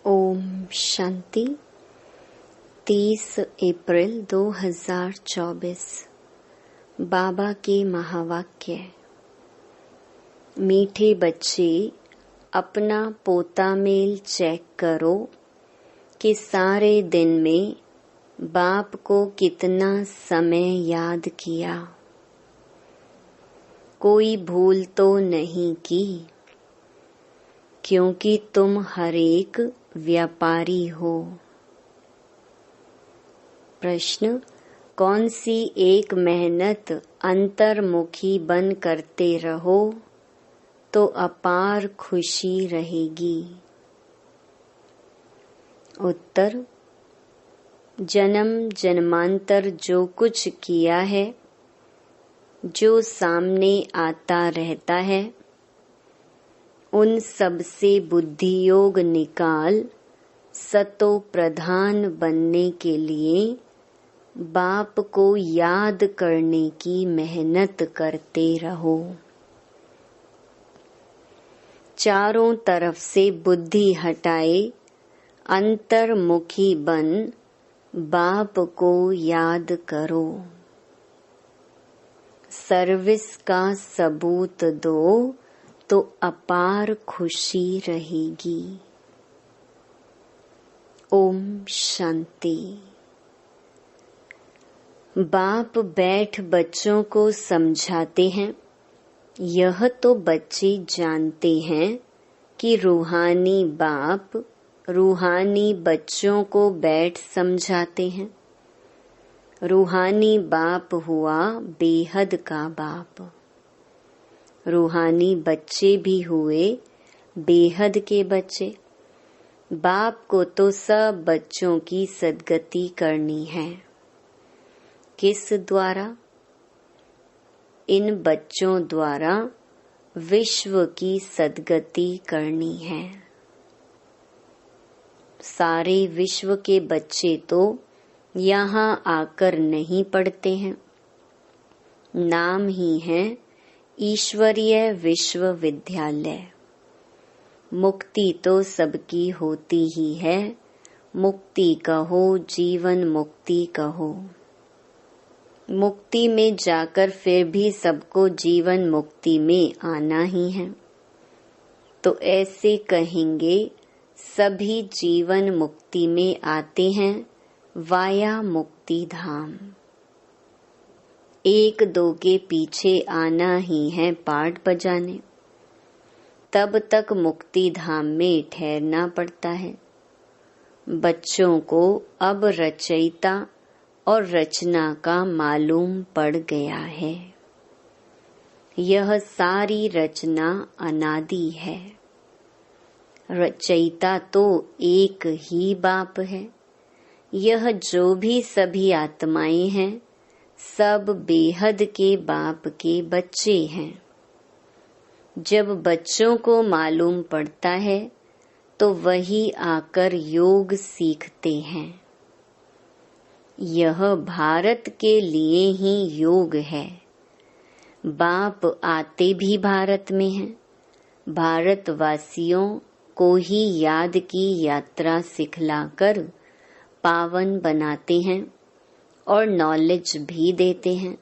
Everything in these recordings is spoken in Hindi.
ओम शांति। 30 अप्रैल 2024। बाबा के महावाक्य। मीठे बच्चे, अपना पोता मेल चेक करो कि सारे दिन में बाप को कितना समय याद किया। कोई भूल तो नहीं की, क्योंकि तुम हरेक व्यापारी हो। प्रश्न: कौन सी एक मेहनत अंतर्मुखी बन करते रहो तो अपार खुशी रहेगी। उत्तर: जन्म जन्मांतर जो कुछ किया है, जो सामने आता रहता है, उन सब से बुद्धि योग निकाल सतो प्रधान बनने के लिए बाप को याद करने की मेहनत करते रहो। चारों तरफ से बुद्धि हटाए अंतर्मुखी बन बाप को याद करो। सर्विस का सबूत दो तो अपार खुशी रहेगी। ओम शांति। बाप बैठ बच्चों को समझाते हैं। यह तो बच्चे जानते हैं कि रूहानी बाप रूहानी बच्चों को बैठ समझाते हैं। रूहानी बाप हुआ बेहद का बाप। रूहानी बच्चे भी हुए बेहद के बच्चे। बाप को तो सब बच्चों की सद्गति करनी है। किस द्वारा? इन बच्चों द्वारा विश्व की सद्गति करनी है। सारे विश्व के बच्चे तो यहाँ आकर नहीं पढ़ते हैं। नाम ही है ईश्वरीय विश्वविद्यालय। मुक्ति तो सबकी होती ही है। मुक्ति कहो, जीवन मुक्ति कहो। मुक्ति में जाकर फिर भी सबको जीवन मुक्ति में आना ही है। तो ऐसे कहेंगे सभी जीवन मुक्ति में आते हैं वाया मुक्ति धाम। एक दो के पीछे आना ही है पाठ बजाने। तब तक मुक्ति धाम में ठहरना पड़ता है। बच्चों को अब रचयिता और रचना का मालूम पड़ गया है। यह सारी रचना अनादि है। रचयिता तो एक ही बाप है। यह जो भी सभी आत्माएं हैं, सब बेहद के बाप के बच्चे हैं। जब बच्चों को मालूम पड़ता है तो वही आकर योग सीखते हैं। यह भारत के लिए ही योग है। बाप आते भी भारत में हैं। भारतवासियों को ही याद की यात्रा सिखलाकर पावन बनाते हैं और नॉलेज भी देते हैं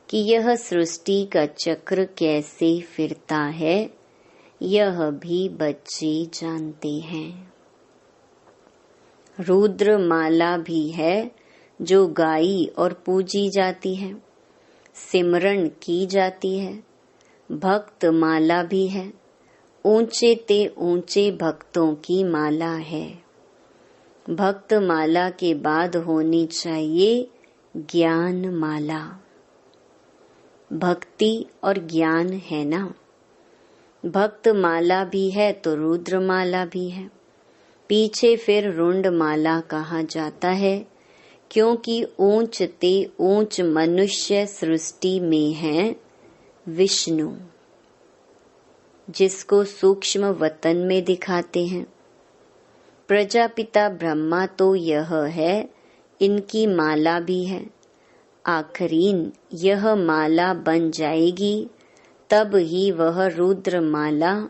कि यह सृष्टि का चक्र कैसे फिरता है। यह भी बच्चे जानते हैं। रुद्र माला भी है जो गाई और पूजी जाती है, सिमरन की जाती है। भक्त माला भी है, ऊंचे ते ऊंचे भक्तों की माला है। भक्त माला के बाद होनी चाहिए ज्ञान माला। भक्ति और ज्ञान है ना। भक्त माला भी है तो रुद्र माला भी है। पीछे फिर रुंड माला कहा जाता है, क्योंकि ऊंच ते ऊंच मनुष्य सृष्टि में है विष्णु, जिसको सूक्ष्म वतन में दिखाते हैं। प्रजापिता ब्रह्मा तो यह है, इनकी माला भी है। आखरीन यह माला बन जाएगी, तब ही वह रुद्र माला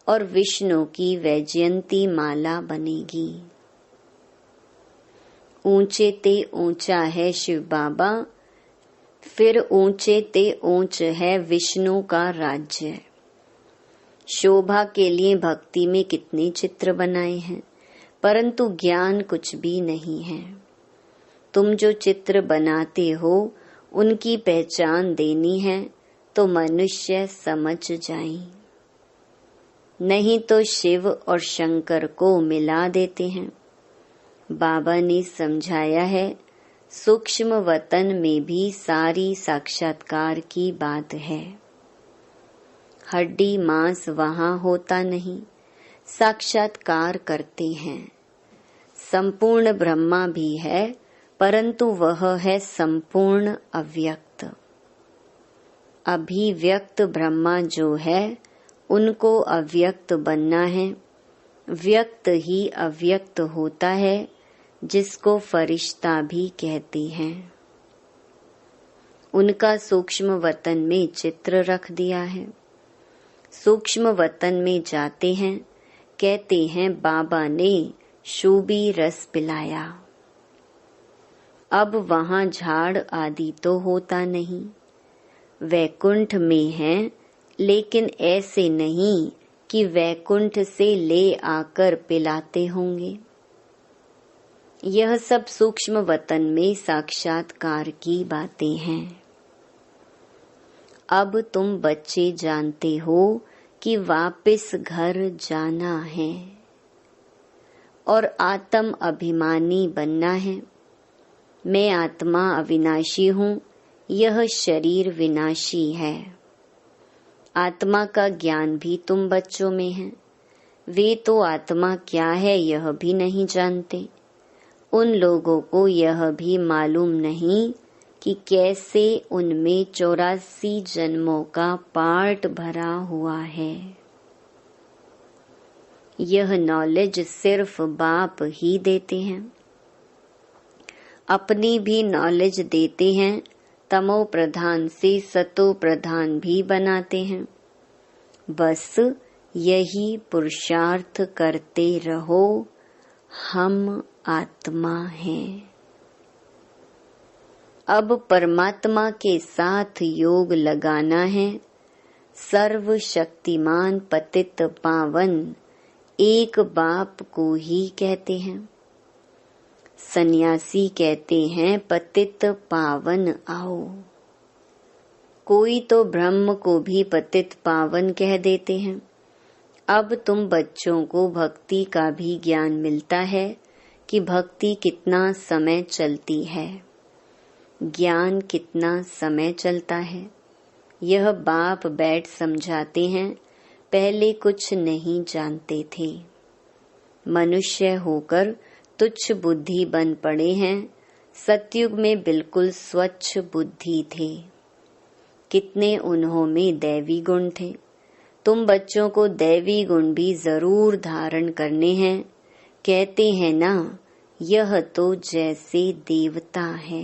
और विष्णु की वैजयंती माला बनेगी। ऊंचे ते ऊंचा है शिव बाबा, फिर ऊंचे ते ऊंच है विष्णु का राज्य। शोभा के लिए भक्ति में कितने चित्र बनाए हैं, परंतु ज्ञान कुछ भी नहीं है। तुम जो चित्र बनाते हो उनकी पहचान देनी है तो मनुष्य समझ जाए, नहीं तो शिव और शंकर को मिला देते हैं। बाबा ने समझाया है, सूक्ष्म वतन में भी सारी साक्षात्कार की बात है। हड्डी मांस वहां होता नहीं, साक्षात्कार करते हैं। संपूर्ण ब्रह्मा भी है, परंतु वह है संपूर्ण अव्यक्त। अभिव्यक्त ब्रह्मा जो है उनको अव्यक्त बनना है। व्यक्त ही अव्यक्त होता है, जिसको फरिश्ता भी कहते हैं। उनका सूक्ष्म वतन में चित्र रख दिया है। सूक्ष्म वतन में जाते हैं, कहते हैं बाबा ने शूबी रस पिलाया। अब वहां झाड़ आदि तो होता नहीं। वैकुंठ में है, लेकिन ऐसे नहीं कि वैकुंठ से ले आकर पिलाते होंगे। यह सब सूक्ष्म वतन में साक्षात्कार की बातें हैं। अब तुम बच्चे जानते हो कि वापस घर जाना है और आत्म अभिमानी बनना है। मैं आत्मा अविनाशी हूँ, यह शरीर विनाशी है। आत्मा का ज्ञान भी तुम बच्चों में है। वे तो आत्मा क्या है यह भी नहीं जानते। उन लोगों को यह भी मालूम नहीं कि कैसे उनमें 84 जन्मों का पार्ट भरा हुआ है। यह नॉलेज सिर्फ बाप ही देते हैं। अपनी भी नॉलेज देते हैं, तमो प्रधान से सतो प्रधान भी बनाते हैं। बस यही पुरुषार्थ करते रहो, हम आत्मा हैं। अब परमात्मा के साथ योग लगाना है। सर्वशक्तिमान पतित पावन एक बाप को ही कहते हैं। सन्यासी कहते हैं पतित पावन आओ। कोई तो ब्रह्म को भी पतित पावन कह देते हैं। अब तुम बच्चों को भक्ति का भी ज्ञान मिलता है कि भक्ति कितना समय चलती है, ज्ञान कितना समय चलता है। यह बाप बैठ समझाते हैं। पहले कुछ नहीं जानते थे। मनुष्य होकर तुच्छ बुद्धि बन पड़े हैं। सतयुग में बिल्कुल स्वच्छ बुद्धि थे। कितने उन्हों में दैवी गुण थे। तुम बच्चों को दैवी गुण भी जरूर धारण करने हैं। कहते हैं ना, यह तो जैसे देवता है।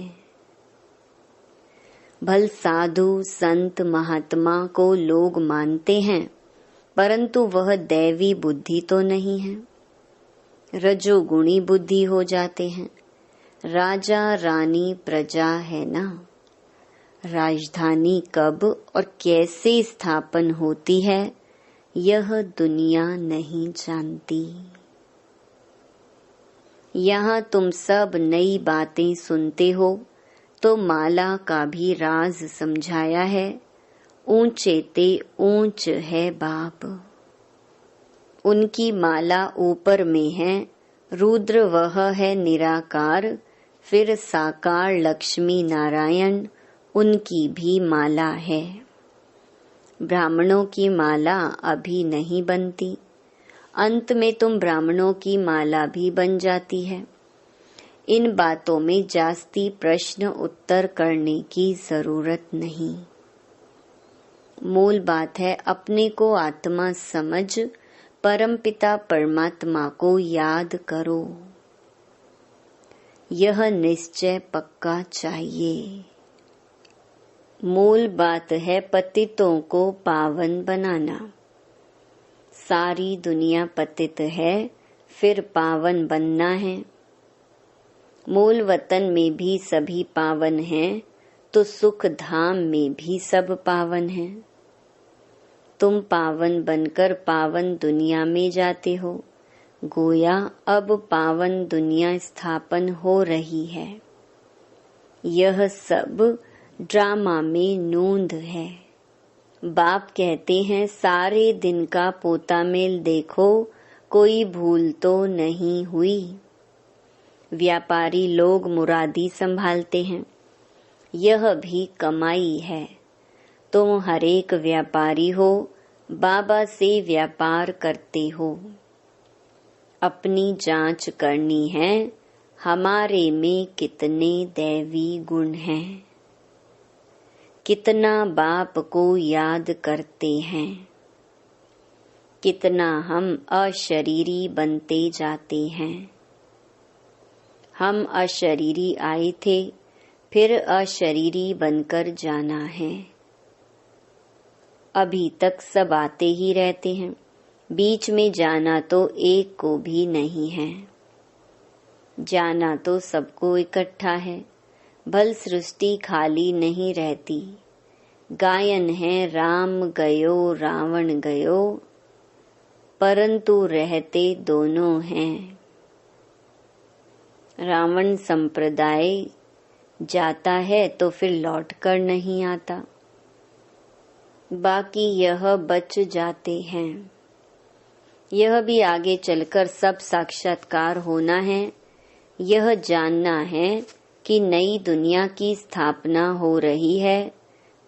भल साधु संत महात्मा को लोग मानते हैं, परंतु वह दैवी बुद्धि तो नहीं है। रजोगुणी बुद्धि हो जाते हैं। राजा रानी प्रजा है ना। राजधानी कब और कैसे स्थापन होती है, यह दुनिया नहीं जानती। यहाँ तुम सब नई बातें सुनते हो, तो माला का भी राज समझाया है। ऊंचे ते ऊंच है बाप। उनकी माला ऊपर में है। रुद्र वह है निराकार, फिर साकार लक्ष्मी नारायण, उनकी भी माला है। ब्राह्मणों की माला अभी नहीं बनती। अंत में तुम ब्राह्मणों की माला भी बन जाती है। इन बातों में जास्ती प्रश्न उत्तर करने की जरूरत नहीं। मूल बात है अपने को आत्मा समझ परमपिता परमात्मा को याद करो। यह निश्चय पक्का चाहिए। मूल बात है पतितों को पावन बनाना। सारी दुनिया पतित है, फिर पावन बनना है। मूल वतन में भी सभी पावन हैं, तो सुख धाम में भी सब पावन हैं। तुम पावन बनकर पावन दुनिया में जाते हो, गोया अब पावन दुनिया स्थापन हो रही है। यह सब ड्रामा में नोंद है। बाप कहते हैं, सारे दिन का पोता मेल देखो, कोई भूल तो नहीं हुई। व्यापारी लोग मुरादी संभालते हैं, यह भी कमाई है। तुम हरेक व्यापारी हो, बाबा से व्यापार करते हो। अपनी जांच करनी है, हमारे में कितने दैवी गुण हैं, कितना बाप को याद करते हैं, कितना हम अशरीरी बनते जाते हैं। हम अशरीरी आए थे, फिर अशरीरी बनकर जाना है। अभी तक सब आते ही रहते हैं, बीच में जाना तो एक को भी नहीं है। जाना तो सबको इकट्ठा है, भल सृष्टि खाली नहीं रहती। गायन है राम गयो रावण गयो, परंतु रहते दोनों हैं। रावण संप्रदाय जाता है तो फिर लौट कर नहीं आता, बाकी यह बच जाते हैं। यह भी आगे चलकर सब साक्षात्कार होना है। यह जानना है कि नई दुनिया की स्थापना हो रही है,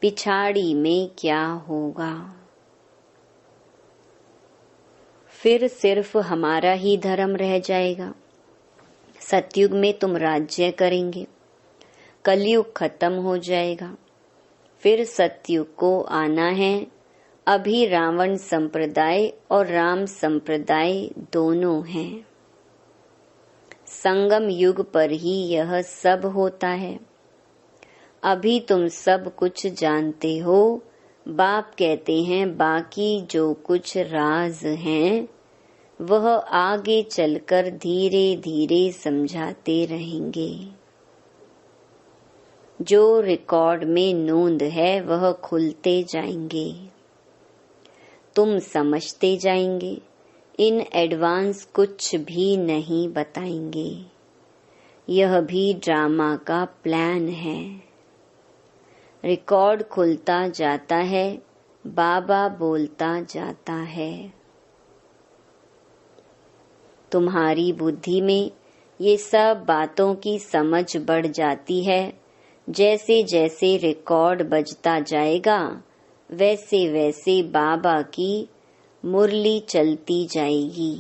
पिछाड़ी में क्या होगा। फिर सिर्फ हमारा ही धर्म रह जाएगा। सतयुग में तुम राज्य करेंगे, कलयुग खत्म हो जाएगा, फिर सतयुग को आना है। अभी रावण संप्रदाय और राम संप्रदाय दोनों हैं। संगम युग पर ही यह सब होता है। अभी तुम सब कुछ जानते हो। बाप कहते हैं, बाकी जो कुछ राज हैं वह आगे चलकर धीरे धीरे समझाते रहेंगे। जो रिकॉर्ड में नोंद है वह खुलते जाएंगे, तुम समझते जाएंगे। इन एडवांस कुछ भी नहीं बताएंगे। यह भी ड्रामा का प्लान है। रिकॉर्ड खुलता जाता है, बाबा बोलता जाता है। तुम्हारी बुद्धि में ये सब बातों की समझ बढ़ जाती है। जैसे जैसे रिकॉर्ड बजता जाएगा, वैसे वैसे बाबा की मुरली चलती जाएगी।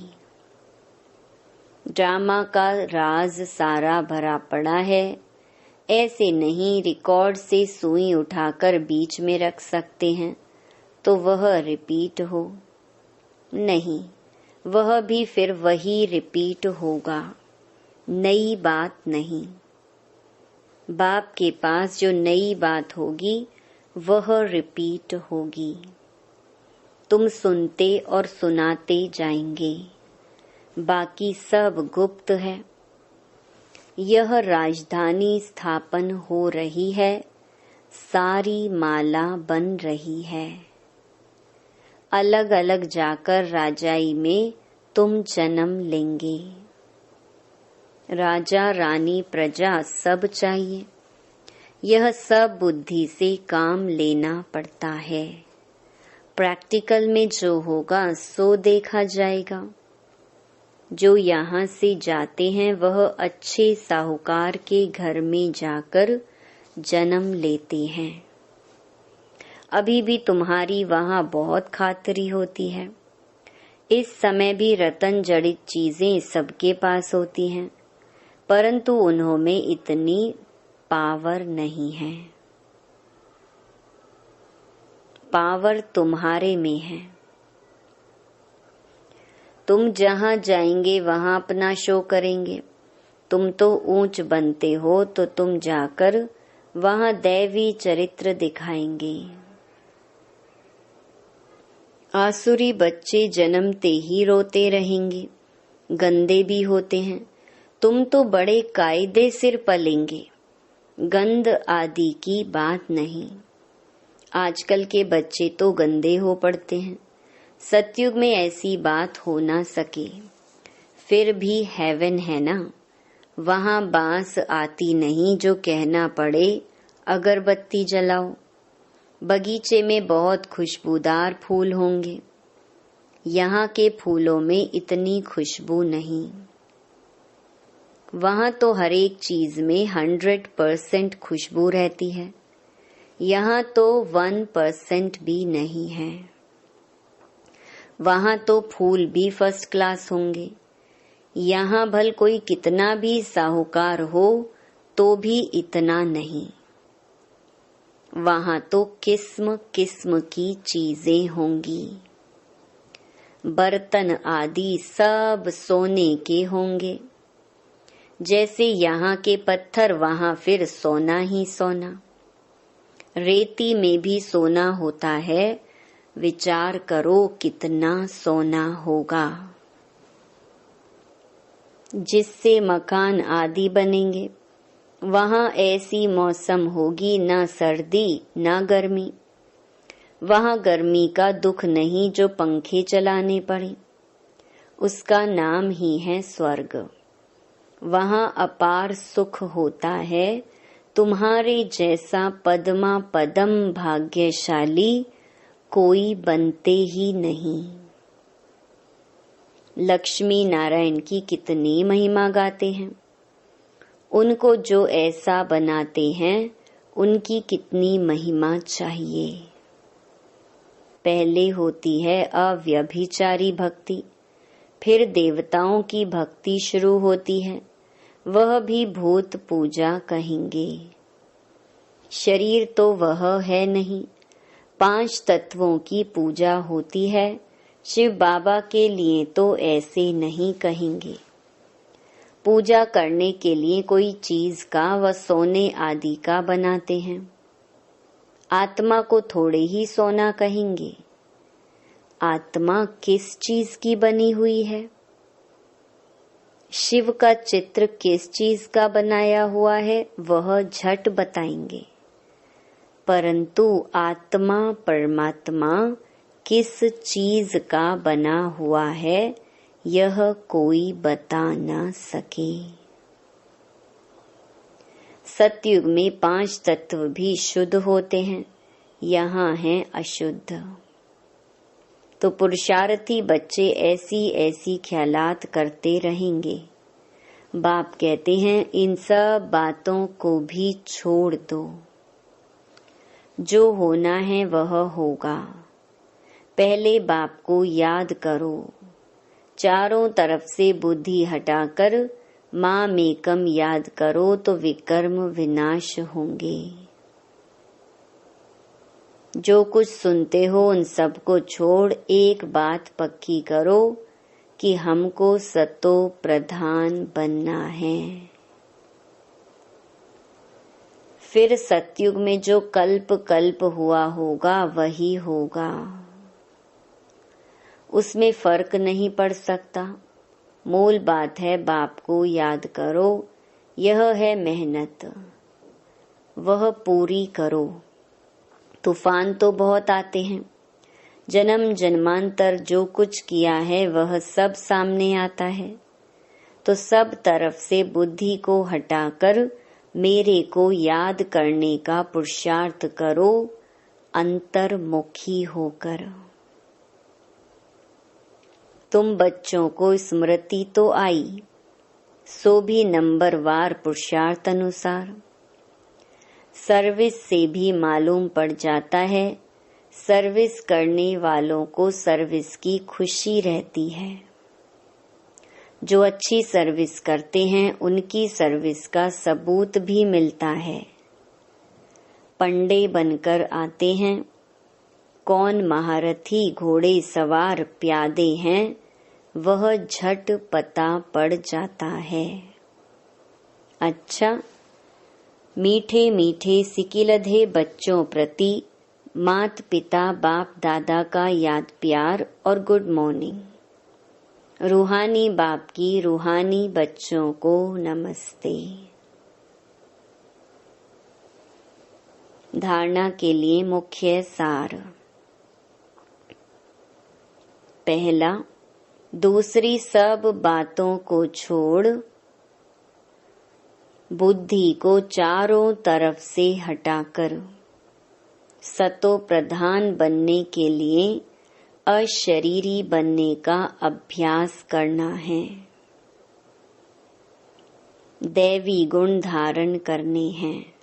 ड्रामा का राज सारा भरा पड़ा है। ऐसे नहीं रिकॉर्ड से सुई उठाकर बीच में रख सकते हैं तो वह रिपीट हो, नहीं, वह भी फिर वही रिपीट होगा, नई बात नहीं। बाप के पास जो नई बात होगी वह रिपीट होगी। तुम सुनते और सुनाते जाएंगे, बाकी सब गुप्त है। यह राजधानी स्थापन हो रही है, सारी माला बन रही है। अलग अलग जाकर राजाई में तुम जन्म लेंगे। राजा रानी प्रजा सब चाहिए। यह सब बुद्धि से काम लेना पड़ता है। प्रैक्टिकल में जो होगा सो देखा जाएगा। जो यहाँ से जाते हैं वह अच्छे साहूकार के घर में जाकर जन्म लेते हैं। अभी भी तुम्हारी वहाँ बहुत खातिरी होती है। इस समय भी रतन जड़ित चीजें सबके पास होती हैं, परंतु उन्होंने इतनी पावर नहीं है। पावर तुम्हारे में है। तुम जहाँ जाएंगे वहाँ अपना शो करेंगे। तुम तो ऊंच बनते हो तो तुम जाकर वहाँ दैवी चरित्र दिखाएंगे। आसुरी बच्चे जन्मते ही रोते रहेंगे, गंदे भी होते हैं। तुम तो बड़े कायदे सिर पलेंगे, गंद आदि की बात नहीं। आजकल के बच्चे तो गंदे हो पड़ते हैं। सतयुग में ऐसी बात हो ना सके। फिर भी हेवन है ना, वहां बांस आती नहीं जो कहना पड़े अगरबत्ती जलाओ। बगीचे में बहुत खुशबूदार फूल होंगे, यहाँ के फूलों में इतनी खुशबू नहीं। वहां तो हर एक चीज में 100% खुशबू रहती है, यहाँ तो 1% भी नहीं है। वहां तो फूल भी फर्स्ट क्लास होंगे, यहाँ भल कोई कितना भी साहूकार हो तो भी इतना नहीं। वहां तो किस्म किस्म की चीजें होंगी, बर्तन आदि सब सोने के होंगे। जैसे यहाँ के पत्थर वहां फिर सोना ही सोना। रेती में भी सोना होता है, विचार करो कितना सोना होगा। जिससे मकान आदि बनेंगे, वहां ऐसी मौसम होगी, ना सर्दी ना गर्मी। वहां गर्मी का दुख नहीं जो पंखे चलाने पड़े, उसका नाम ही है स्वर्ग। वहां अपार सुख होता है, तुम्हारे जैसा पद्मा पदम भाग्यशाली कोई बनते ही नहीं। लक्ष्मी नारायण की कितनी महिमा गाते हैं, उनको जो ऐसा बनाते हैं उनकी कितनी महिमा चाहिए। पहले होती है अव्यभिचारी भक्ति, फिर देवताओं की भक्ति शुरू होती है, वह भी भूत पूजा कहेंगे। शरीर तो वह है नहीं, 5 तत्वों की पूजा होती है। शिव बाबा के लिए तो ऐसे नहीं कहेंगे। पूजा करने के लिए कोई चीज का व सोने आदि का बनाते हैं, आत्मा को थोड़े ही सोना कहेंगे। आत्मा किस चीज की बनी हुई है? शिव का चित्र किस चीज का बनाया हुआ है वह झट बताएंगे, परंतु आत्मा परमात्मा किस चीज का बना हुआ है यह कोई बता न सके। सतयुग में 5 तत्व भी शुद्ध होते हैं, यहाँ है अशुद्ध। तो पुरुषार्थी बच्चे ऐसी ऐसी ख्यालात करते रहेंगे। बाप कहते हैं इन सब बातों को भी छोड़ दो, जो होना है वह होगा। पहले बाप को याद करो, चारों तरफ से बुद्धि हटाकर माम एकम याद करो तो विकर्म विनाश होंगे। जो कुछ सुनते हो उन सबको छोड़ एक बात पक्की करो कि हमको सतो प्रधान बनना है। फिर सतयुग में जो कल्प कल्प हुआ होगा वही होगा, उसमें फर्क नहीं पड़ सकता। मूल बात है बाप को याद करो, यह है मेहनत, वह पूरी करो। तूफान तो बहुत आते हैं, जन्म जन्मांतर जो कुछ किया है वह सब सामने आता है। तो सब तरफ से बुद्धि को हटाकर मेरे को याद करने का पुरुषार्थ करो, अंतर्मुखी होकर। तुम बच्चों को स्मृति तो आई, सो भी नंबरवार पुरुषार्थ अनुसार। सर्विस से भी मालूम पड़ जाता है, सर्विस करने वालों को सर्विस की खुशी रहती है। जो अच्छी सर्विस करते हैं उनकी सर्विस का सबूत भी मिलता है। पंडे बनकर आते हैं, कौन महारथी घोड़े सवार प्यादे हैं वह झट पता पड़ जाता है। अच्छा, मीठे मीठे सिकिलधे बच्चों प्रति माता पिता बाप दादा का याद प्यार और गुड मॉर्निंग। रूहानी बाप की रूहानी बच्चों को नमस्ते। धारणा के लिए मुख्य सार। पहला, दूसरी सब बातों को छोड़ बुद्धि को चारों तरफ से हटाकर सतो प्रधान बनने के लिए अशरीरी बनने का अभ्यास करना है। दैवी गुण धारण करने हैं।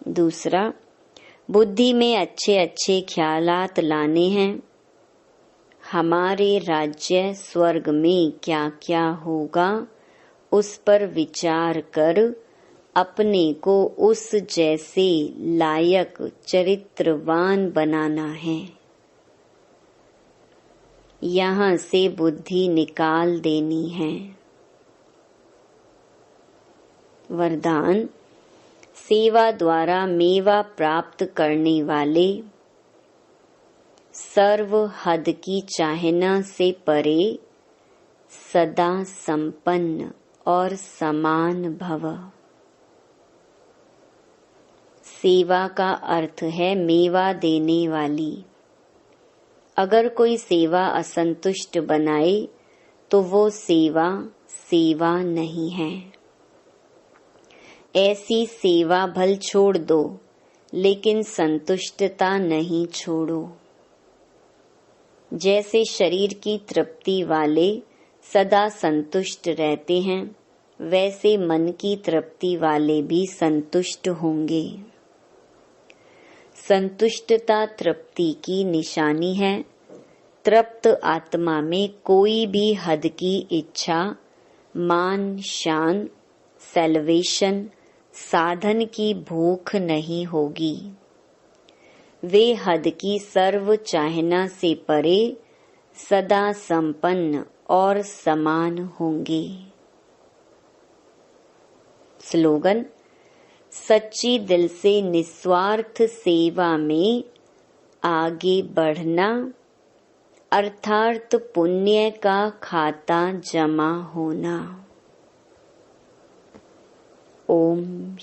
दूसरा, बुद्धि में अच्छे अच्छे ख्यालात लाने हैं। हमारे राज्य स्वर्ग में क्या क्या होगा उस पर विचार कर अपने को उस जैसे लायक चरित्रवान बनाना है। यहाँ से बुद्धि निकाल देनी है। वरदान, सेवा द्वारा मेवा प्राप्त करने वाले सर्व हद की चाहना से परे सदा संपन्न और समान भव। सेवा का अर्थ है मेवा देने वाली। अगर कोई सेवा असंतुष्ट बनाए तो वो सेवा सेवा नहीं है। ऐसी सेवा भल छोड़ दो, लेकिन संतुष्टता नहीं छोड़ो। जैसे शरीर की तृप्ति वाले सदा संतुष्ट रहते हैं, वैसे मन की तृप्ति वाले भी संतुष्ट होंगे। संतुष्टता तृप्ति की निशानी है। तृप्त आत्मा में कोई भी हद की इच्छा, मान शान, सैल्वेशन, साधन की भूख नहीं होगी। वे हद की सर्व चाहना से परे सदा संपन्न और समान होंगे। स्लोगन, सच्ची दिल से निस्वार्थ सेवा में आगे बढ़ना अर्थात पुण्य का खाता जमा होना। ओम